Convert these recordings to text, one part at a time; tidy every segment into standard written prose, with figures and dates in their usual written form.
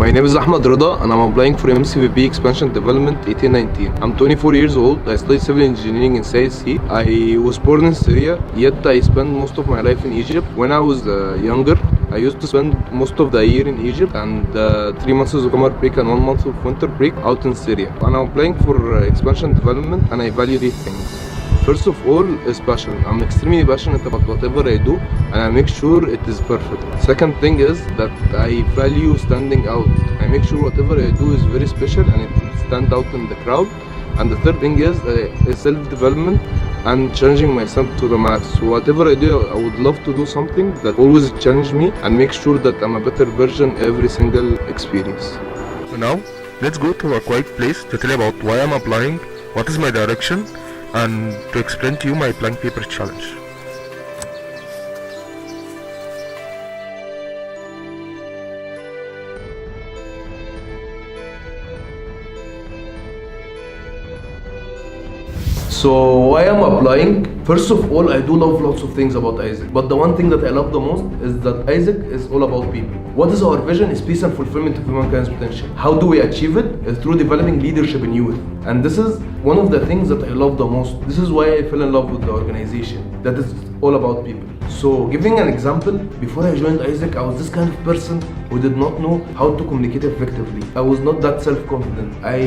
My name is Ahmed Reda and I'm applying for MCVP Expansion Development 1819. I'm 24 years old. I studied civil engineering in CSC. I was born in Syria, yet I spent most of my life in Egypt. When I was younger, I used to spend most of the year in Egypt and 3 months of summer break and 1 month of winter break out in Syria. And I'm applying for expansion development and I value these things. First of all is passion. I'm extremely passionate about whatever I do and I make sure it is perfect. Second thing is that I value standing out. I make sure whatever I do is very special and it stands out in the crowd. And the third thing is self-development and challenging myself to the max. So whatever I do, I would love to do something that always challenge me and make sure that I'm a better version every single experience. So now, let's go to a quiet place to tell you about why I'm applying, what is my direction, and to explain to you my blank paper challenge. So why I'm applying? First of all, I do love lots of things about Isaac, but the one thing that I love the most is that Isaac is all about people. What is our vision is peace and fulfillment of humankind's potential. How do we achieve it? Is through developing leadership in youth. And this is one of the things that I love the most. This is why I fell in love with the organization. That is all about people. So giving an example, before I joined Isaac, I was this kind of person who did not know how to communicate effectively. I was not that self-confident. I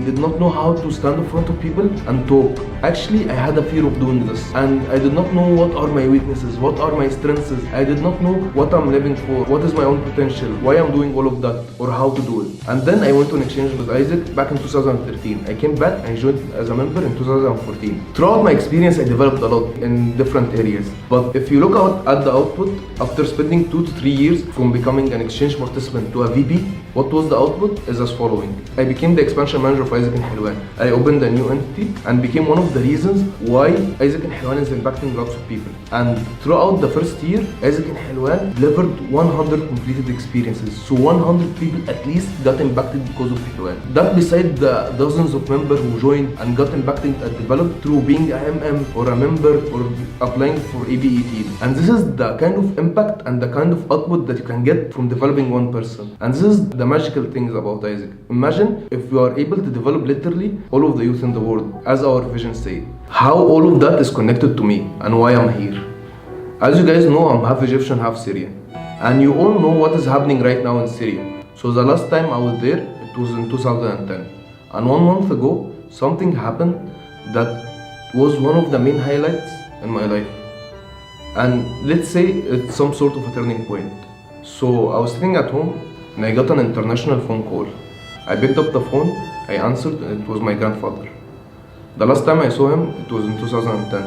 did not know how to stand in front of people and talk. Actually, I had a fear of doing this. And I did not know what are my weaknesses, what are my strengths. I did not know what I'm living for, what is my own potential, why I'm doing all of that, or how to do it. And then I went on exchange with Isaac back in 2013. I came back and joined as a member in 2014. Throughout my experience, I developed a lot in different areas. But if you look out at the output, after spending 2 to 3 years from becoming an exchange participant to a VP, what was the output is as following. I became the expansion manager of Isaac in Helwan. I opened a new entity and became one of the reasons why Isaac in Helwan is impacting lots of people. And throughout the first year, Isaac in Helwan delivered 100 completed experiences. So 100 people at least got impacted because of Helwan. That beside the dozens of members who joined and got impacted and developed through being a MM or a member or applying for ABE team. And this is the kind of impact and the kind of output that you can get from developing one person. And this is the magical things about Isaac. Imagine if you are able to develop literally all of the youth in the world, as our vision says. How all of that is connected to me and why I'm here. As you guys know, I'm half Egyptian, half Syrian. And you all know what is happening right now in Syria. So the last time I was there, it was in 2010. And 1 month ago, something happened that was one of the main highlights in my life. And let's say it's some sort of a turning point. So I was sitting at home and I got an international phone call. I picked up the phone, I answered, and it was my grandfather. The last time I saw him, it was in 2010.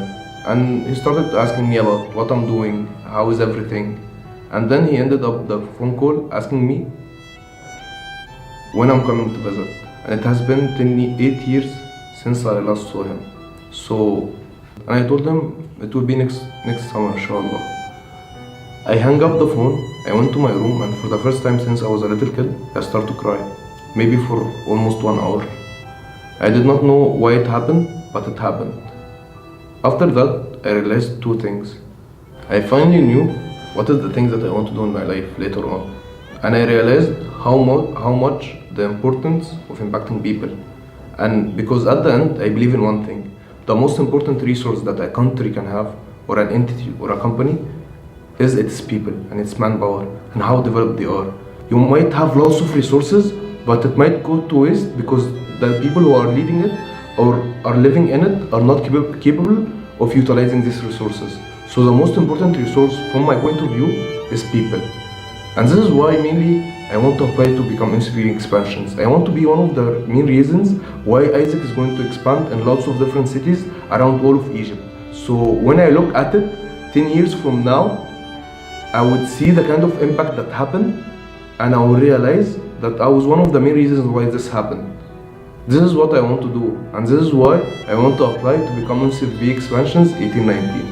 And he started asking me about what I'm doing, how is everything. And then he ended up the phone call asking me when I'm coming to visit. And it has been 8 years since I last saw him. So, and I told him it will be next summer, inshallah. I hung up the phone, I went to my room, and for the first time since I was a little kid, I started to cry. Maybe for almost 1 hour. I did not know why it happened, but it happened. After that, I realized 2 things. I finally knew what is the things that I want to do in my life later on. And I realized how much the importance of impacting people. And because at the end, I believe in one thing. The most important resource that a country can have, or an entity, or a company, is its people and its manpower and how developed they are. You might have lots of resources, but it might go to waste because the people who are leading it or are living in it are not capable of utilizing these resources. So the most important resource from my point of view is people. And this is why mainly I want to apply to become MCV expansions. I want to be one of the main reasons why Isaac is going to expand in lots of different cities around all of Egypt. So when I look at it 10 years from now, I would see the kind of impact that happened and I will realize that I was one of the main reasons why this happened. This is what I want to do, and this is why I want to apply to become MCV expansions 1819.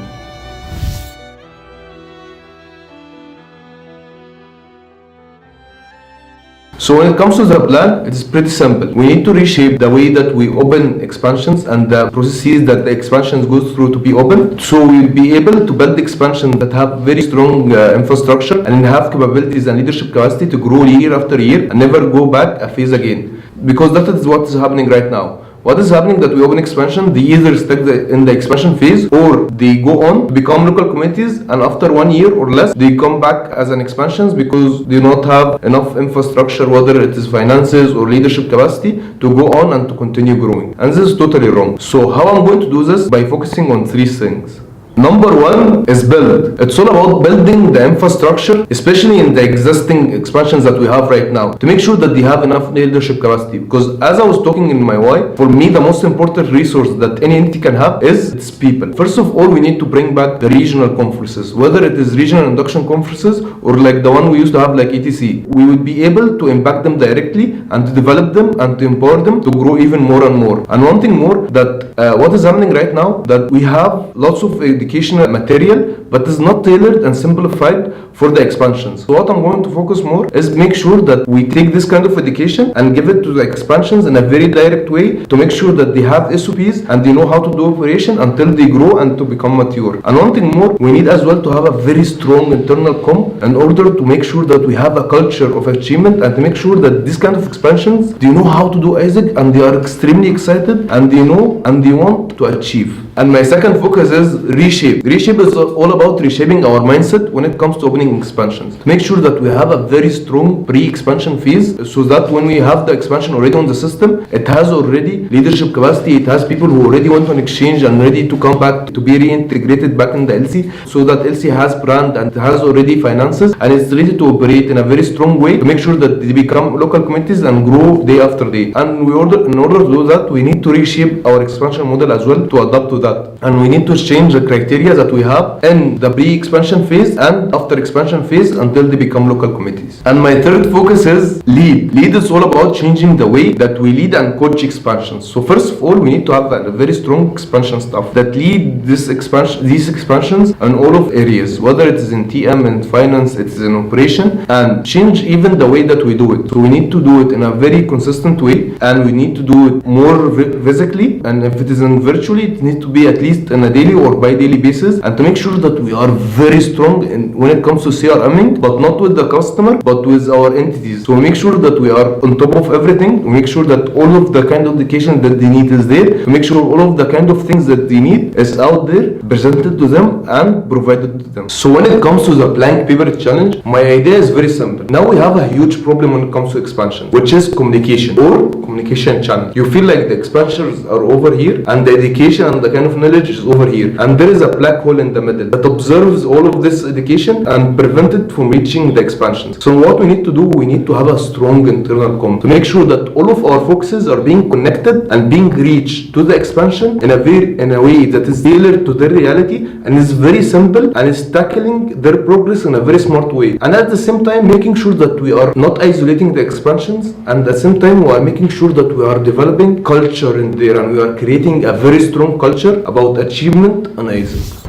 So when it comes to the plan, it is pretty simple. We need to reshape the way that we open expansions and the processes that the expansions go through to be open. So we'll be able to build expansions that have very strong infrastructure and have capabilities and leadership capacity to grow year after year and never go back a phase again. Because that is what is happening right now. What is happening that we open expansion, they either stick in the expansion phase or they go on to become local communities, and after 1 year or less they come back as an expansions because they do not have enough infrastructure, whether it is finances or leadership capacity, to go on and to continue growing. And this is totally wrong. So how I'm going to do this? By focusing on 3 things. Number 1 is build. It's all about building the infrastructure, especially in the existing expansions that we have right now, to make sure that they have enough leadership capacity. Because as I was talking in my why, for me the most important resource that any entity can have is its people. First of all, we need to bring back the regional conferences, whether it is regional induction conferences or like the one we used to have like ETC. We would be able to impact them directly and to develop them and to empower them to grow even more and more. And one thing more, that what is happening right now, that we have lots of educational material but is not tailored and simplified for the expansions. So what I'm going to focus more is make sure that we take this kind of education and give it to the expansions in a very direct way to make sure that they have SOPs and they know how to do operation until they grow and to become mature. And one thing more, we need as well to have a very strong internal comm in order to make sure that we have a culture of achievement and to make sure that this kind of expansions, they know how to do Isaac and they are extremely excited and they know and they want to achieve. And my second focus is reshape. Reshape is all about reshaping our mindset when it comes to opening expansions. To make sure that we have a very strong pre-expansion phase so that when we have the expansion already on the system, it has already leadership capacity, it has people who already want an exchange and ready to come back to be reintegrated back in the LC, so that LC has brand and has already finances and it's ready to operate in a very strong way to make sure that they become local communities and grow day after day. And in order to do that, we need to reshape our expansion model as well to adapt to that. And we need to change the criteria that we have in the pre-expansion phase and after expansion phase until they become local committees. And my third focus is lead. Lead is all about changing the way that we lead and coach expansions. So first of all, we need to have a very strong expansion staff that lead these expansions in all of areas, whether it is in TM and finance, it is in operation, and change even the way that we do it. So we need to do it in a very consistent way and we need to do it more physically, and if it is in virtually, it needs to be at least on a daily or bi-daily basis, and to make sure that we are very strong when it comes to CRMing, but not with the customer, but with our entities. So we make sure that we are on top of everything. We make sure that all of the kind of education that they need is there. To make sure all of the kind of things that they need is out there, presented to them and provided to them. So when it comes to the blank paper challenge, my idea is very simple. Now we have a huge problem when it comes to expansion, which is communication or communication channel. You feel like the expansions are over here and the education and the kind of knowledge is over here, and there is a black hole in the middle that observes all of this education and prevent it from reaching the expansions. So what we need to do, we need to have a strong internal comm to make sure that all of our focuses are being connected and being reached to the expansion in a way that is tailored to their reality and is very simple and is tackling their progress in a very smart way, and at the same time making sure that we are not isolating the expansions, and at the same time we are making sure that we are developing culture in there and we are creating a very strong culture about achievement and Isaac.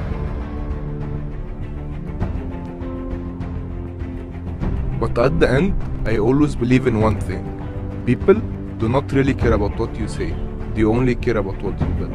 But at the end, I always believe in one thing. People do not really care about what you say. They only care about what you build.